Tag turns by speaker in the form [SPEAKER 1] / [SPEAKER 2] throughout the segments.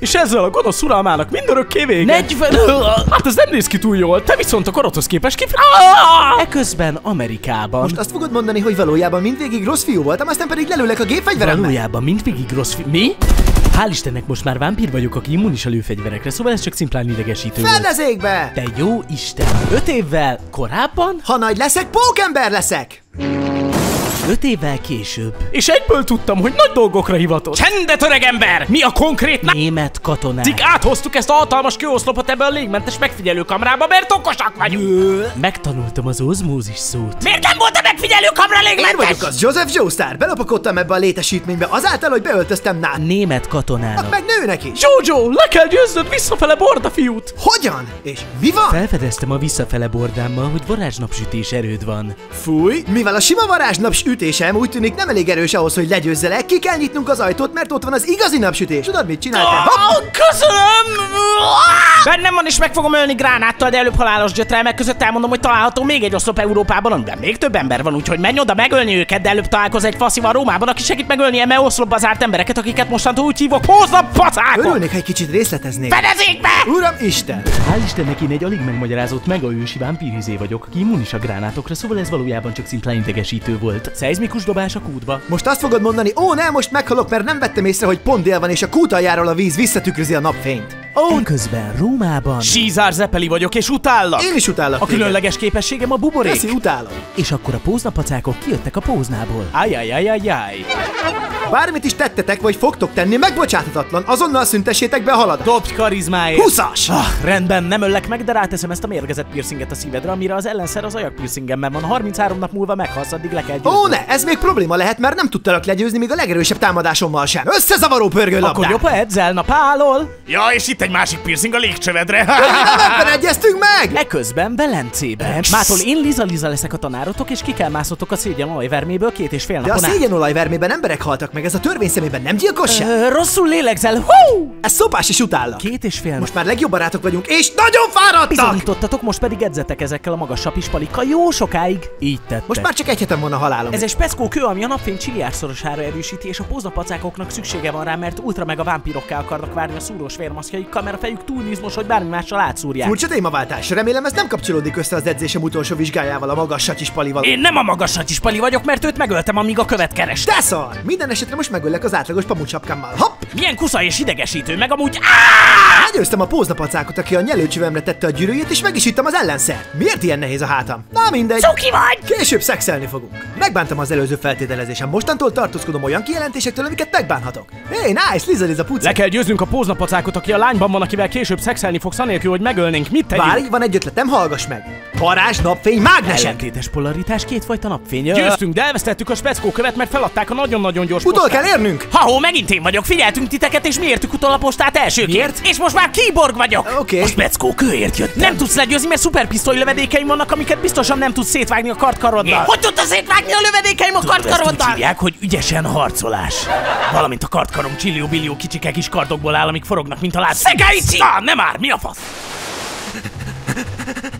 [SPEAKER 1] És ezzel a gonosz uralmának mindörökké vége.
[SPEAKER 2] 40...
[SPEAKER 1] Hát ez nem néz ki túl jól, te viszont a korodhoz képest
[SPEAKER 2] Eközben Amerikában...
[SPEAKER 3] Most azt fogod mondani, hogy valójában mindvégig rossz fiú voltam, aztán pedig lelőlek a gépfegyveremmel?
[SPEAKER 2] Valójában mindvégig rossz Mi? Hál' Istennek most már vámpír vagyok, aki immunis a lőfegyverekre, szóval ez csak szimplán idegesítő volt.
[SPEAKER 3] Fedezékbe!
[SPEAKER 2] Te jó Isten! 5 évvel korábban?
[SPEAKER 3] Ha nagy leszek, pókember leszek!
[SPEAKER 2] 5 évvel később.
[SPEAKER 1] És egyből tudtam, hogy nagy dolgokra hivatott. Csendet, öregember! Mi a konkrét
[SPEAKER 2] Német katonák.
[SPEAKER 1] Tik áthoztuk ezt a hatalmas kőoszlopot ebbe a légmentes megfigyelőkamrába, mert okosak vagyunk.
[SPEAKER 2] Megtanultam az ozmózis szót.
[SPEAKER 1] Miért nem volt a megfigyelőkamra légmentes?
[SPEAKER 3] Én vagyok az Joseph Joestar, belopakodtam ebbe a létesítménybe azáltal, hogy beöltöztem
[SPEAKER 2] Német katonának.
[SPEAKER 3] meg nőnek is.
[SPEAKER 1] Jojo, le kell győznöd visszafele borda fiút.
[SPEAKER 3] Hogyan? És mi van?
[SPEAKER 2] Felfedeztem a visszafele bordámmal, hogy varázsnapsütés erőd van.
[SPEAKER 3] Fúj, mivel a sima varázsnapsütésem úgy tűnik nem elég erős ahhoz, hogy legyőzzelek, ki kell nyitnunk az ajtót, mert ott van az igazi napsütés. Tudod, mit csináltál?
[SPEAKER 1] Köszönöm! Bennem van, és meg fogom ölni gránáttal, de előbb halálos gyötrelmek között elmondom, hogy található még egy oszlop Európában, amiben még több ember van, úgyhogy menj oda megölni őket, de előbb találkozz egy faszival Rómában, aki segít megölni eme oszlopba zárt embereket, akiket mostantól úgy hívok, hózlap pacákok!
[SPEAKER 3] Örülnék, ha egy kicsit részleteznék.
[SPEAKER 1] Fedezékbe!
[SPEAKER 3] Uram Isten!
[SPEAKER 2] Hál' Istennek én egy alig megmagyarázott mega ősi vámpírizé vagyok, aki immunis a gránátokra, szóval ez valójában csak szimplán idegesítő volt. Szeizmikus dobás a kútba.
[SPEAKER 3] Most azt fogod mondani, ó ne, most meghalok, mert nem vettem észre, hogy pont dél van, és a kút aljáról a víz visszatükrözi a napfényt.
[SPEAKER 2] Közben Rómában.
[SPEAKER 1] Sízár Zepeli vagyok, és utállak!
[SPEAKER 3] Én is utállak
[SPEAKER 1] A különleges képességem a buborék.
[SPEAKER 3] Köszi, utálom.
[SPEAKER 2] És akkor a póznapacákok kijöttek a póznából.
[SPEAKER 1] Ajjajajajaj.
[SPEAKER 3] Bármit is tettetek, vagy fogtok tenni, megbocsáthatatlan, azonnal szüntessétek be a haladat.
[SPEAKER 1] Dobd karizmáért.
[SPEAKER 3] 20-as!
[SPEAKER 1] Rendben, nem öllek meg, de ráteszem ezt a mérgezett piercinget a szívedre, amire az ellenszer az ajak piercingemben van. 33 nap múlva meghalsz, addig le kell győzni.
[SPEAKER 3] Ó ne, ez még probléma lehet, mert nem tudtalak legyőzni még a legerősebb támadásommal sem. Összezavaró pörgőlabdák!
[SPEAKER 1] Akkor jobb, ha edzel napálol. Ja, és itt egy másik piercing a légcsövedre.
[SPEAKER 3] Nem ebben egyeztünk meg!
[SPEAKER 2] Eközben Velencében. Mától én Liza leszek a tanárotok, és ki kell mászotok a szégyenolajverméből 2,5 napon
[SPEAKER 3] De a
[SPEAKER 2] át.
[SPEAKER 3] szégyenolajvermében emberek haltak meg, ez a törvény szemében nem gyilkosság?
[SPEAKER 2] Rosszul lélegzel. Hú!
[SPEAKER 3] Ez szopás is utállak.
[SPEAKER 2] 2,5 nap.
[SPEAKER 3] Most már legjobb barátok vagyunk, és nagyon fáradtak!
[SPEAKER 2] Bizonyítottatok, most pedig edzetek ezekkel a magas sapispalikkal jó sokáig. Így tettek.
[SPEAKER 3] Most már csak egy hetem van a halálom.
[SPEAKER 2] Ez egy speckó kő, ami a napfény csiliárdszorosára erősíti, és a póznapacákoknak szüksége van rá, mert ultra meg a vámpírokká akarnak várni a szúrós vérmaszkjaikkal, mert a fejük túl izmos, hogy bármi mással átszúrják.
[SPEAKER 3] Furcsa témaváltás. Remélem ez nem kapcsolódik össze az edzésem utolsó vizsgájával, a magas satyispalival.
[SPEAKER 1] Én nem a magas satyispali vagyok, mert őt megöltem, amíg a követ kereste.
[SPEAKER 3] De szar! Minden esetre most megöllek az átlagos pamucsapkámmal. Hopp!
[SPEAKER 1] Milyen kusza és idegesítő, meg amúgy
[SPEAKER 3] Legyőztem a póznapacákot, aki a nyelőcsövemre tette a gyűrűjét, és meg is ittam az ellenszert. Miért ilyen nehéz a hátam? Na mindegy.
[SPEAKER 1] Cuki vagy!
[SPEAKER 3] Később szexelni fogunk. Megbántam az előző feltételezésem. Mostantól tartózkodom olyan kijelentésektől, amiket megbánhatok. Hey, nice, Liza puca.
[SPEAKER 1] Le kell győznünk a póznapacákot, aki a lányban van, akivel később szexelni fogsz, anélkül, hogy megölnénk. Mit tegyünk?
[SPEAKER 3] Várj, van egy ötletem, hallgass meg. Varázs, napfény, mágnesek.
[SPEAKER 2] Ellentétes polaritás, kétfajta napfény.
[SPEAKER 1] Győztünk, de elvesztettük a speckó követ, mert feladták a nagyon-nagyon gyors
[SPEAKER 3] Utol
[SPEAKER 1] postát.
[SPEAKER 3] kell érnünk.
[SPEAKER 1] Ha-hó, megint én vagyok, figyeltünk titeket, és mi értük utol a postát elsőként.
[SPEAKER 3] Miért?
[SPEAKER 1] És most már kiborg vagyok.
[SPEAKER 3] Oké.
[SPEAKER 2] A speckó kőért jött.
[SPEAKER 1] Nem tudsz legyőzni, mert szuperpisztoly lövedékeim vannak, amiket biztosan nem tudsz szétvágni a kardkaroddal. Hogy tudta szétvágni a lövedékeim a
[SPEAKER 2] Ezt úgy
[SPEAKER 1] kardkaroddal?
[SPEAKER 2] hívják, hogy ügyesen harcolás.
[SPEAKER 1] Valamint a kardkarom csillió-billió kicsike kis kardokból áll, amik forognak, mint a láz. Szegeici! Nem már, mi a fasz?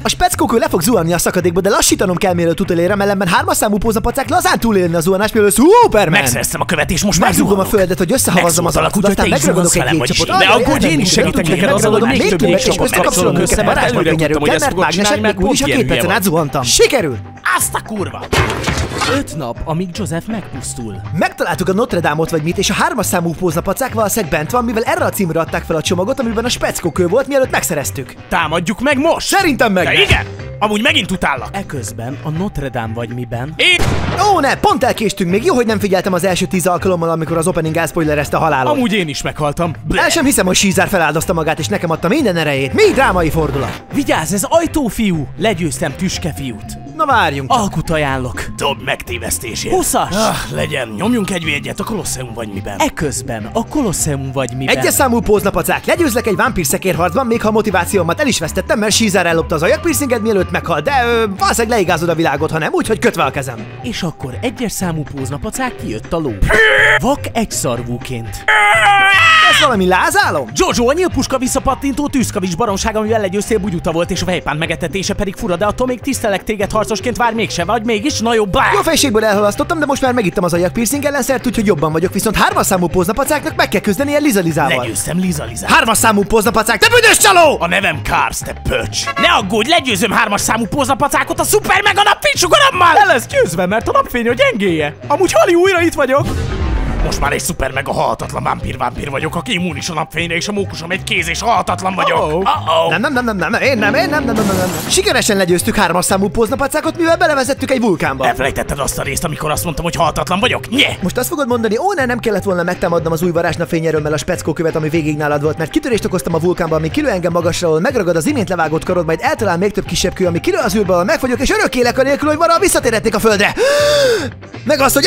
[SPEAKER 3] A speckókő le fog zuhanni a szakadékba, de lassítanom kell, mielőtt utolérem, ellenben 3-as számú póznapacák lazán túlélni a zuhanást, mielőtt Superman!
[SPEAKER 1] Megszereztem a követ, és most
[SPEAKER 3] Megzugom a
[SPEAKER 1] megzuhanok.
[SPEAKER 3] földet, hogy összehavazzam az
[SPEAKER 1] Megszóltalak
[SPEAKER 3] alatot,
[SPEAKER 1] úgy, hogy
[SPEAKER 3] aztán
[SPEAKER 1] te is
[SPEAKER 3] megragadok
[SPEAKER 1] zuhansz
[SPEAKER 3] egy
[SPEAKER 1] velem,
[SPEAKER 3] jégcsapot.
[SPEAKER 1] vagyis. De akkor én is segítek neked azzal, hogy még több jégcsapot kapcsolok össze, mert előre tudtam, hogy ezt fogod csinálni, mert
[SPEAKER 3] úgyis a
[SPEAKER 1] pont
[SPEAKER 3] 2
[SPEAKER 1] ilyen
[SPEAKER 3] percen át
[SPEAKER 1] hülye
[SPEAKER 3] zuhantam. Sikerül!
[SPEAKER 1] Azt a kurva!
[SPEAKER 2] 5 nap, amíg Joseph megpusztul.
[SPEAKER 3] Megtaláltuk a Notre Dame-ot vagy mit, és a 3-as számú póznapacák valószínűleg bent van, mivel erre a címre adták fel a csomagot, amiben a speckókő volt, mielőtt megszereztük.
[SPEAKER 1] Támadjuk meg most!
[SPEAKER 3] Szerintem meg!
[SPEAKER 1] De igen! Amúgy megint utállak.
[SPEAKER 2] Eközben a Notre Dame vagy miben?
[SPEAKER 1] Én...
[SPEAKER 3] Ó, ne, pont elkéstünk még. Jó, hogy nem figyeltem az első 10 alkalommal, amikor az opening elszpoilerezte a halálot.
[SPEAKER 1] Amúgy én is meghaltam.
[SPEAKER 3] El sem hiszem, hogy Sízár feláldozta magát, és nekem adta minden erejét. Mi drámai fordulat?
[SPEAKER 2] Vigyázz, ez ajtófiú! Legyőztem tüske fiút.
[SPEAKER 3] Na várjunk.
[SPEAKER 2] Alkut ajánlok.
[SPEAKER 1] Dob megtévesztésért.
[SPEAKER 2] 20-as!
[SPEAKER 1] Legyen, nyomjunk egy vérgyet a Kolosseum vagy miben.
[SPEAKER 2] Eközben a Kolosseum vagy miben?
[SPEAKER 3] Egyes számú póznapacák, legyőzlek egy vámpír szekérharcban, még ha a motivációmat el is vesztettem, mert Sízár ellopta az ajakpiercinget, mielőtt meghalt, de valószínűleg leigázod a világot, ha nem, úgyhogy kötve a kezem.
[SPEAKER 2] És akkor egyes számú póznapacák kijött a ló. Vak egyszarvúként.
[SPEAKER 3] Ez valami lázálom?
[SPEAKER 2] Jojo, a nyílpuska visszapattintó tűzkavics baromság, amivel legyőztél bugyuta volt, és a vejpánt megetetése pedig fura, de attól még tisztelek téged, harcoló harcosként vár mégse, vagy mégis? Na jó, bá!
[SPEAKER 3] Jó fejségből elhalasztottam, de most már megittem az agyagpiercing ellenszert, úgyhogy jobban vagyok, viszont 3-as számú póznapacáknak meg kell küzdeni ilyen Lizalizával.
[SPEAKER 2] Legyőztem Lizalizát.
[SPEAKER 3] 3-as számú póznapacák, te büdös csaló!
[SPEAKER 2] A nevem Kars, te pöcs! Ne aggódj, legyőzöm 3-as számú póznapacákot a szuper meg a napfénysugarammal! El lesz győzve, mert a napfény a gyengéje. Amúgy Hali, újra itt vagyok. Most már egy szuper meg a halhatatlan vámpír vagyok, aki immunis a napfényre, és a mókusom egy kéz, és halhatatlan vagyok.
[SPEAKER 3] Nem. Sikeresen legyőztük 3-as számú póznapacákot, mivel belevezettük egy vulkánba.
[SPEAKER 2] Elfelejtetted azt a részt, amikor azt mondtam, hogy halhatatlan vagyok? Nye!
[SPEAKER 3] Most azt fogod mondani, nem kellett volna megtámadnom az új varázsnapfényerőmmel a speckókövet, ami végig nálad volt, mert kitörést okoztam a vulkánba, ami kilő engem magasra, ahol megragad az imént levágott karod, majd eltalál még több kisebb kő, ami kilő az űrbe, ahol megfagyok, és örök élek anélkül, hogy valaha visszatérhetnék a földre. Meg azt, hogy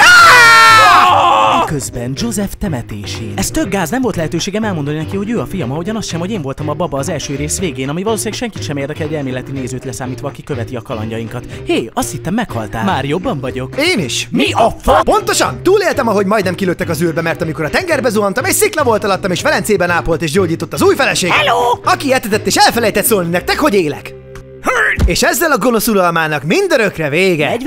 [SPEAKER 2] Közben Joseph temetésén. Ez tök gáz, nem volt lehetőségem elmondani neki, hogy ő a fiam, ahogyan az sem, hogy én voltam a baba az első rész végén, ami valószínűleg senkit sem érdekel egy elméleti nézőt leszámítva, aki követi a kalandjainkat. Hé, azt hittem meghaltál. Már jobban vagyok.
[SPEAKER 3] Én is.
[SPEAKER 2] Mi a fa?
[SPEAKER 3] Pontosan! Túléltem, ahogy majdnem kilőttek az űrbe, mert amikor a tengerbe zuhantam, egy szikla volt alattam, és Velencében ápolt és gyógyított az új feleségem.
[SPEAKER 2] Hello!
[SPEAKER 3] Aki etetett és elfelejtett szólni nektek, hogy élek. És ezzel a gonosz uralmának mindörökre vége.
[SPEAKER 2] Egy